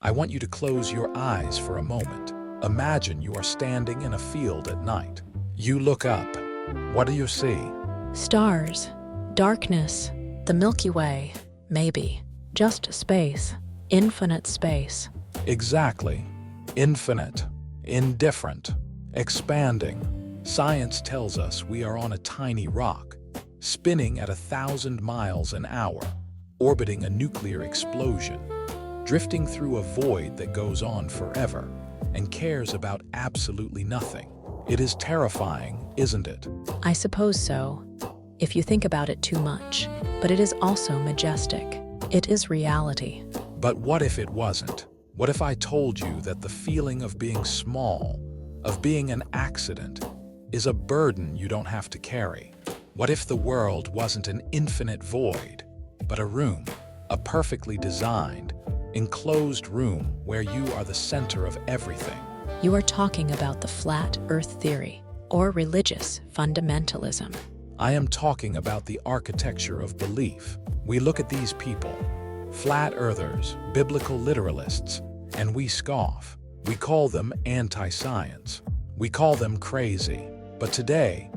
I want you to close your eyes for a moment. Imagine you are standing in a field at night. You look up. What do you see? Stars, darkness, the Milky Way, maybe. Just space, infinite space. Exactly. Infinite, indifferent, expanding. Science tells us we are on a tiny rock, spinning at 1,000 miles an hour, orbiting a nuclear explosion, drifting through a void that goes on forever and cares about absolutely nothing. It is terrifying, isn't it? I suppose so, if you think about it too much. But it is also majestic. It is reality. But what if it wasn't? What if I told you that the feeling of being small, of being an accident, is a burden you don't have to carry? What if the world wasn't an infinite void, but a room, a perfectly designed, enclosed room where you are the center of everything? You are talking about the flat earth theory, or religious fundamentalism. I am talking about the architecture of belief. We look at these people, flat earthers, biblical literalists, and we scoff. We call them anti-science. We call them crazy. But today,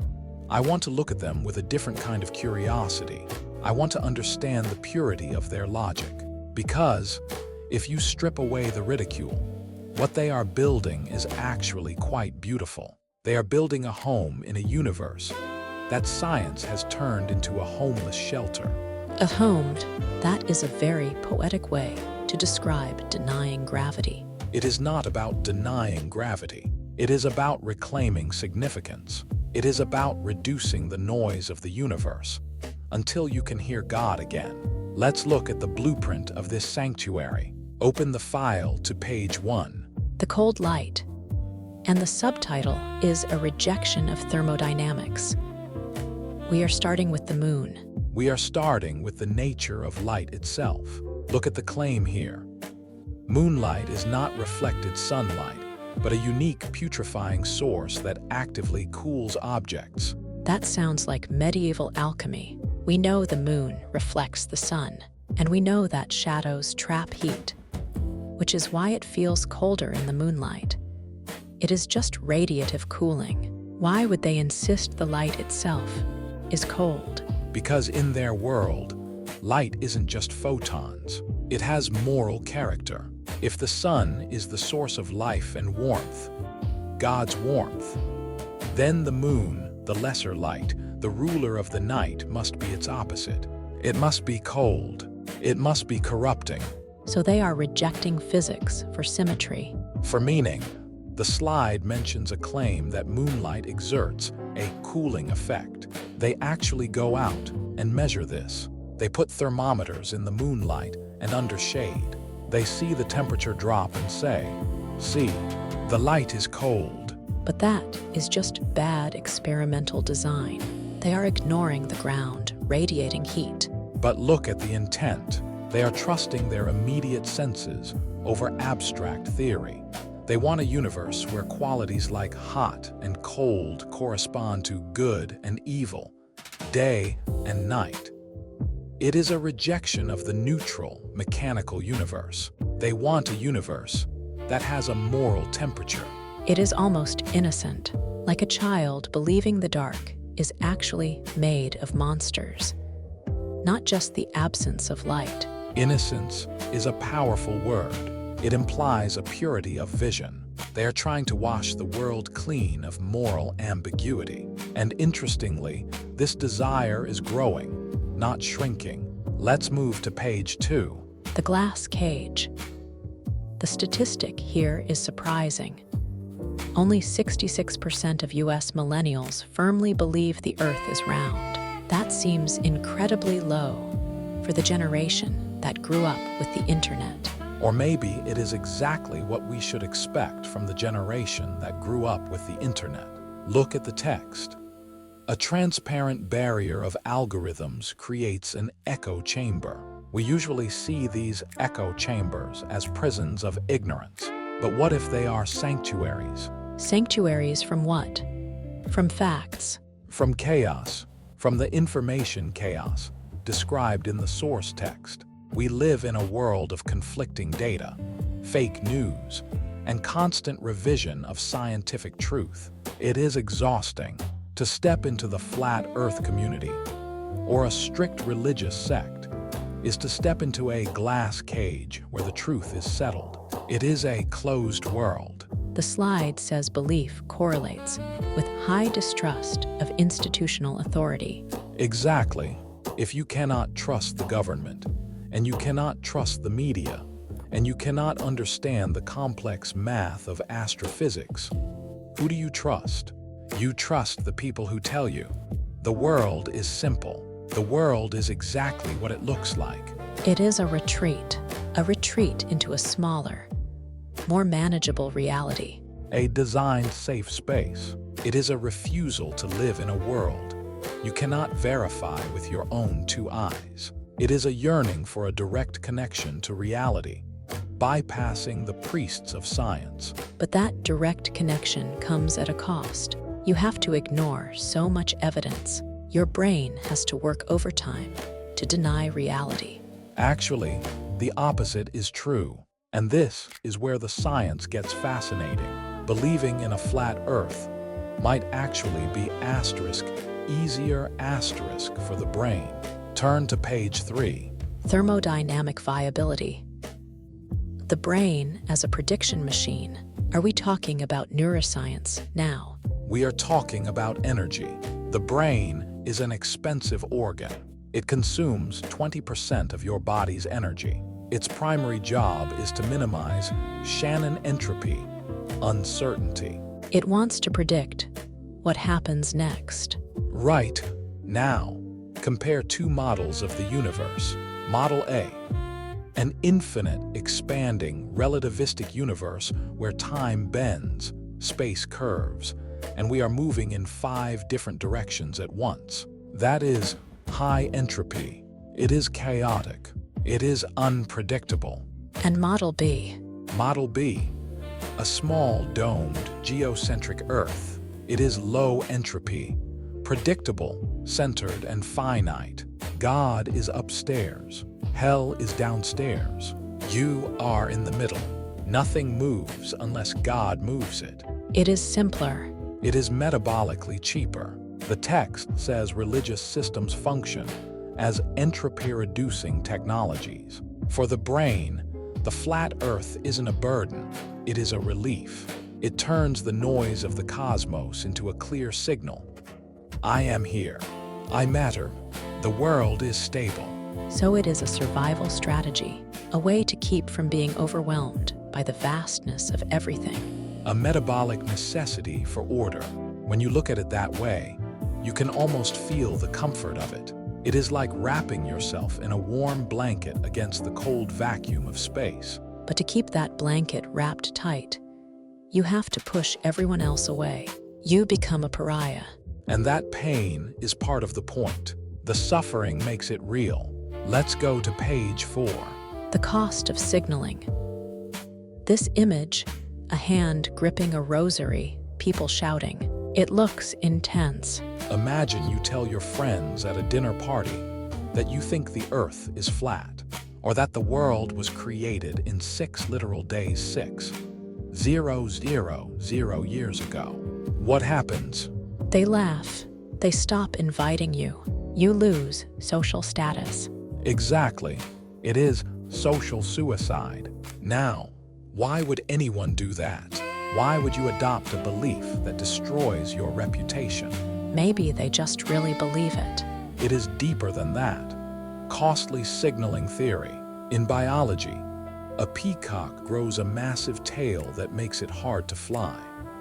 I want to look at them with a different kind of curiosity. I want to understand the purity of their logic. Because if you strip away the ridicule, what they are building is actually quite beautiful. They are building a home in a universe that science has turned into a homeless shelter. A homed, that is a very poetic way to describe denying gravity. It is not about denying gravity. It is about reclaiming significance. It is about reducing the noise of the universe until you can hear God again. Let's look at the blueprint of this sanctuary. Open the file to page 1. The cold light. And the subtitle is A Rejection of Thermodynamics. We are starting with the moon. We are starting with the nature of light itself. Look at the claim here. Moonlight is not reflected sunlight, but a unique putrefying source that actively cools objects. That sounds like medieval alchemy. We know the moon reflects the sun, and we know that shadows trap heat, which is why it feels colder in the moonlight. It is just radiative cooling. Why would they insist the light itself is cold? Because in their world, light isn't just photons. It has moral character. If the sun is the source of life and warmth, God's warmth, then the moon, the lesser light, the ruler of the night, must be its opposite. It must be cold. It must be corrupting. So they are rejecting physics for symmetry. For meaning, the slide mentions a claim that moonlight exerts a cooling effect. They actually go out and measure this. They put thermometers in the moonlight and under shade. They see the temperature drop and say, "See, the light is cold." But that is just bad experimental design. They are ignoring the ground, radiating heat. But look at the intent. They are trusting their immediate senses over abstract theory. They want a universe where qualities like hot and cold correspond to good and evil, day and night. It is a rejection of the neutral, mechanical universe. They want a universe that has a moral temperature. It is almost innocent, like a child believing the dark is actually made of monsters, not just the absence of light. Innocence is a powerful word. It implies a purity of vision. They are trying to wash the world clean of moral ambiguity. And interestingly, this desire is growing, not shrinking. Let's move to page 2. The glass cage. The statistic here is surprising. Only 66% of US millennials firmly believe the Earth is round. That seems incredibly low for the generation that grew up with the internet. Or maybe it is exactly what we should expect from the generation that grew up with the internet. Look at the text. A transparent barrier of algorithms creates an echo chamber. We usually see these echo chambers as prisons of ignorance. But what if they are sanctuaries? Sanctuaries from what? From facts. From chaos. From the information chaos described in the source text. We live in a world of conflicting data. fake news, and constant revision of scientific truth. It is exhausting to step into the flat earth community, or a strict religious sect is to step into a glass cage where the truth is settled. It is a closed world. The slide says belief correlates with high distrust of institutional authority. Exactly. If you cannot trust the government, and you cannot trust the media, and you cannot understand the complex math of astrophysics, who do you trust? You trust the people who tell you. The world is simple. The world is exactly what it looks like. It is a retreat into a smaller, more manageable reality. A designed safe space. It is a refusal to live in a world you cannot verify with your own two eyes. It is a yearning for a direct connection to reality, bypassing the priests of science. But that direct connection comes at a cost. You have to ignore so much evidence. Your brain has to work overtime to deny reality. Actually, the opposite is true. And this is where the science gets fascinating. Believing in a flat Earth might actually be easier for the brain. Turn to page 3. Thermodynamic viability. The brain as a prediction machine. Are we talking about neuroscience now? We are talking about energy. The brain is an expensive organ. It consumes 20% of your body's energy. Its primary job is to minimize Shannon entropy, uncertainty. It wants to predict what happens next. Right. Now, compare two models of the universe. Model A, an infinite, expanding, relativistic universe where time bends, space curves, and we are moving in 5 different directions at once. That is high entropy. It is chaotic. It is unpredictable. And Model B? Model B, a small, domed, geocentric Earth. It is low entropy, predictable, centered, and finite. God is upstairs. Hell is downstairs. You are in the middle. Nothing moves unless God moves it. It is simpler. It is metabolically cheaper. The text says religious systems function as entropy-reducing technologies. For the brain, the flat Earth isn't a burden, it is a relief. It turns the noise of the cosmos into a clear signal. I am here. I matter. The world is stable. So it is a survival strategy, a way to keep from being overwhelmed by the vastness of everything. A metabolic necessity for order. When you look at it that way, you can almost feel the comfort of it. It is like wrapping yourself in a warm blanket against the cold vacuum of space. But to keep that blanket wrapped tight, you have to push everyone else away. You become a pariah. And that pain is part of the point. The suffering makes it real. Let's go to page 4. The cost of signaling. This image, a hand gripping a rosary, people shouting. It looks intense. Imagine you tell your friends at a dinner party that you think the Earth is flat, or that the world was created in 6 literal days 6,000 years ago. What happens? They laugh. They stop inviting you. You lose social status. Exactly. It is social suicide. Now, why would anyone do that? Why would you adopt a belief that destroys your reputation? Maybe they just really believe it. It is deeper than that. Costly signaling theory. In biology, a peacock grows a massive tail that makes it hard to fly.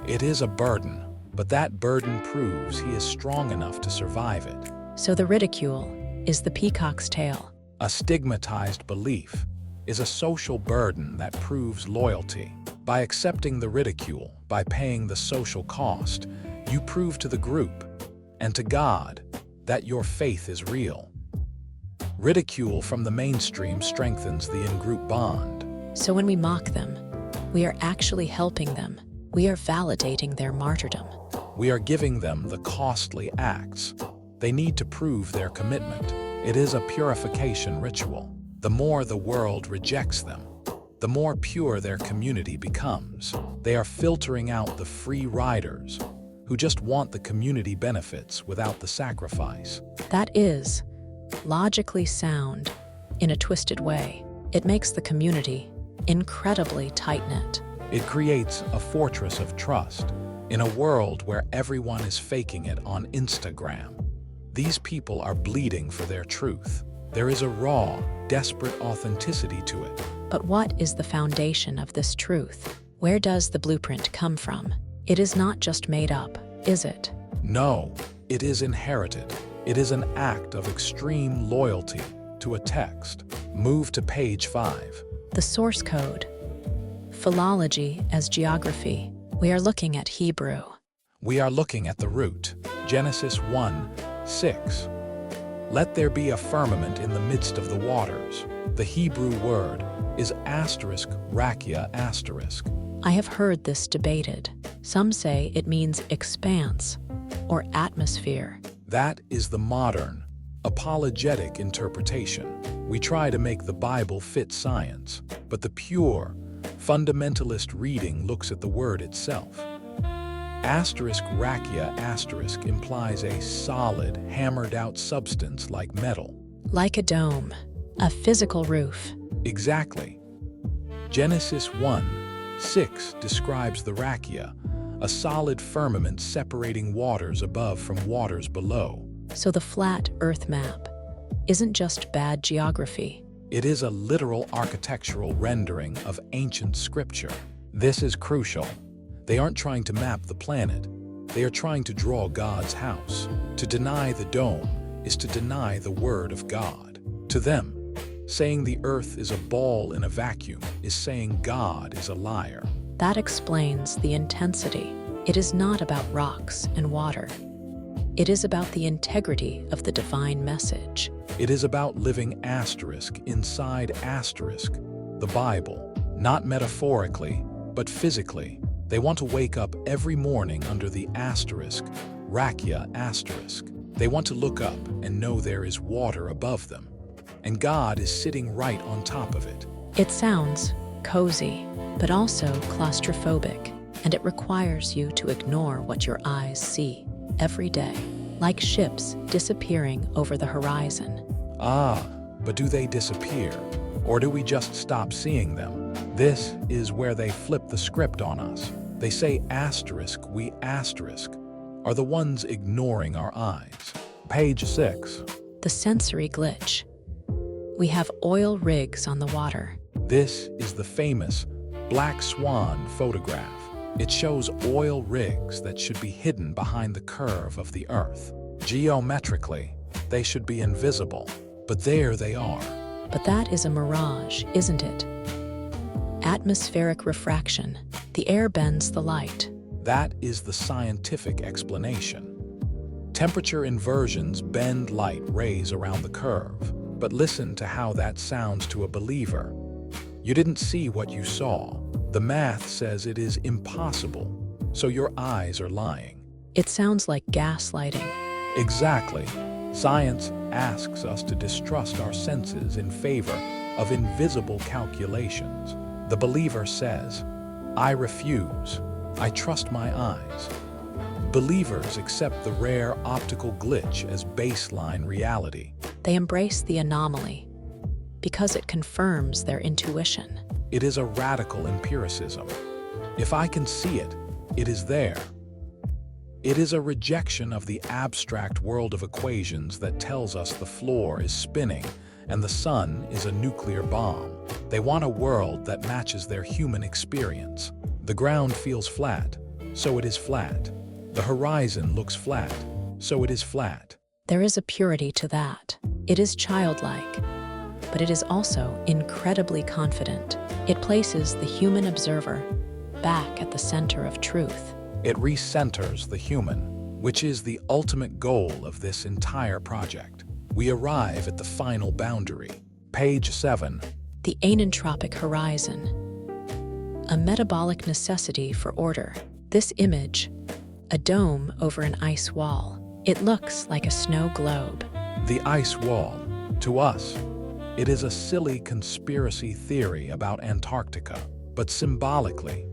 It is a burden, but that burden proves he is strong enough to survive it. So the ridicule is the peacock's tail. A stigmatized belief is a social burden that proves loyalty. By accepting the ridicule, by paying the social cost, you prove to the group and to God that your faith is real. Ridicule from the mainstream strengthens the in-group bond. So when we mock them, we are actually helping them. We are validating their martyrdom. We are giving them the costly acts. They need to prove their commitment. It is a purification ritual. The more the world rejects them, the more pure their community becomes. They are filtering out the free riders who just want the community benefits without the sacrifice. That is logically sound in a twisted way. It makes the community incredibly tight-knit. It creates a fortress of trust in a world where everyone is faking it on Instagram. These people are bleeding for their truth. There is a raw, desperate authenticity to it. But what is the foundation of this truth? Where does the blueprint come from? It is not just made up, is it? No, it is inherited. It is an act of extreme loyalty to a text. Move to page 5. The source code. Philology as geography. We are looking at Hebrew. We are looking at the root. Genesis 1:6. Let there be a firmament in the midst of the waters. The Hebrew word is *rakia*. I have heard this debated. Some say it means expanse or atmosphere. That is the modern, apologetic interpretation. We try to make the Bible fit science, but the pure, fundamentalist reading looks at the word itself. *rakia* implies a solid, hammered-out substance like metal. Like a dome, a physical roof. Exactly. Genesis 1:6 describes the rakia, a solid firmament separating waters above from waters below. So the flat Earth map isn't just bad geography. It is a literal architectural rendering of ancient scripture. This is crucial. They aren't trying to map the planet. They are trying to draw God's house. To deny the dome is to deny the word of God. To them, saying the earth is a ball in a vacuum is saying God is a liar. That explains the intensity. It is not about rocks and water. It is about the integrity of the divine message. It is about living inside the Bible, not metaphorically, but physically. They want to wake up every morning under the *rakia*. They want to look up and know there is water above them, and God is sitting right on top of it. It sounds cozy, but also claustrophobic, and it requires you to ignore what your eyes see every day, like ships disappearing over the horizon. But do they disappear? Or do we just stop seeing them? This is where they flip the script on us. They say we are the ones ignoring our eyes. Page 6. The sensory glitch. We have oil rigs on the water. This is the famous Black Swan photograph. It shows oil rigs that should be hidden behind the curve of the Earth. Geometrically, they should be invisible, but there they are. But that is a mirage, isn't it? Atmospheric refraction. The air bends the light. That is the scientific explanation. Temperature inversions bend light rays around the curve. But listen to how that sounds to a believer. You didn't see what you saw. The math says it is impossible, so your eyes are lying. It sounds like gaslighting. Exactly. Science asks us to distrust our senses in favor of invisible calculations. The believer says, I refuse. I trust my eyes. Believers accept the rare optical glitch as baseline reality. They embrace the anomaly because it confirms their intuition. It is a radical empiricism. If I can see it, it is there. It is a rejection of the abstract world of equations that tells us the floor is spinning and the sun is a nuclear bomb. They want a world that matches their human experience. The ground feels flat, so it is flat. The horizon looks flat, so it is flat. There is a purity to that. It is childlike, but it is also incredibly confident. It places the human observer back at the center of truth. It recenters the human, which is the ultimate goal of this entire project. We arrive at the final boundary. Page 7. The anentropic horizon. A metabolic necessity for order. This image, a dome over an ice wall. It looks like a snow globe. The ice wall, to us, It is a silly conspiracy theory about Antarctica, but symbolically,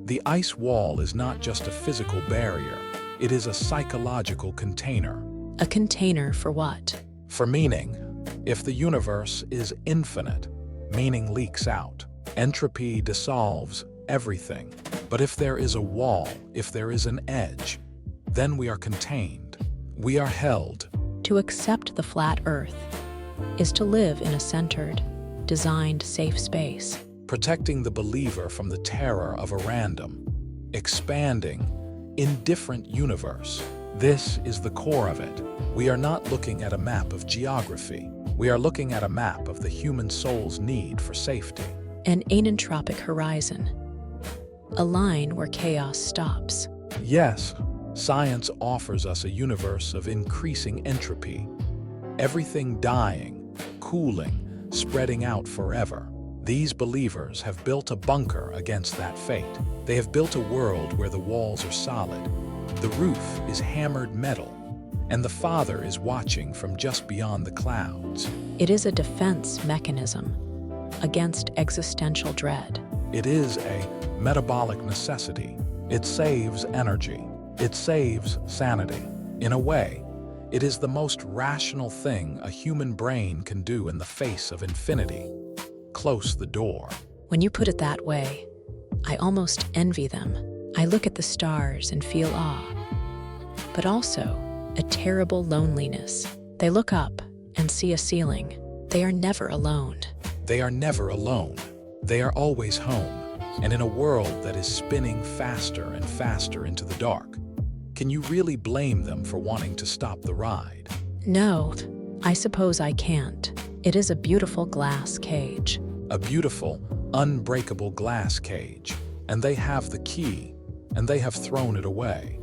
the ice wall is not just a physical barrier, it is a psychological container. A container for what? For meaning. If the universe is infinite, meaning leaks out. Entropy dissolves everything. But if there is a wall, if there is an edge, then we are contained. We are held. To accept the flat Earth is to live in a centered, designed safe space. Protecting the believer from the terror of a random, expanding, indifferent universe. This is the core of it. We are not looking at a map of geography. We are looking at a map of the human soul's need for safety. An anentropic horizon, a line where chaos stops. Yes, science offers us a universe of increasing entropy. Everything dying, cooling, spreading out forever. These believers have built a bunker against that fate. They have built a world where the walls are solid, the roof is hammered metal, and the Father is watching from just beyond the clouds. It is a defense mechanism against existential dread. It is a metabolic necessity. It saves energy. It saves sanity. In a way, it is the most rational thing a human brain can do in the face of infinity. Close the door. When you put it that way, I almost envy them. I look at the stars and feel awe, but also a terrible loneliness. They look up and see a ceiling. They are never alone. They are never alone. They are always home, and in a world that is spinning faster and faster into the dark. Can you really blame them for wanting to stop the ride? No, I suppose I can't. It is a beautiful glass cage. A beautiful, unbreakable glass cage. And they have the key, and they have thrown it away.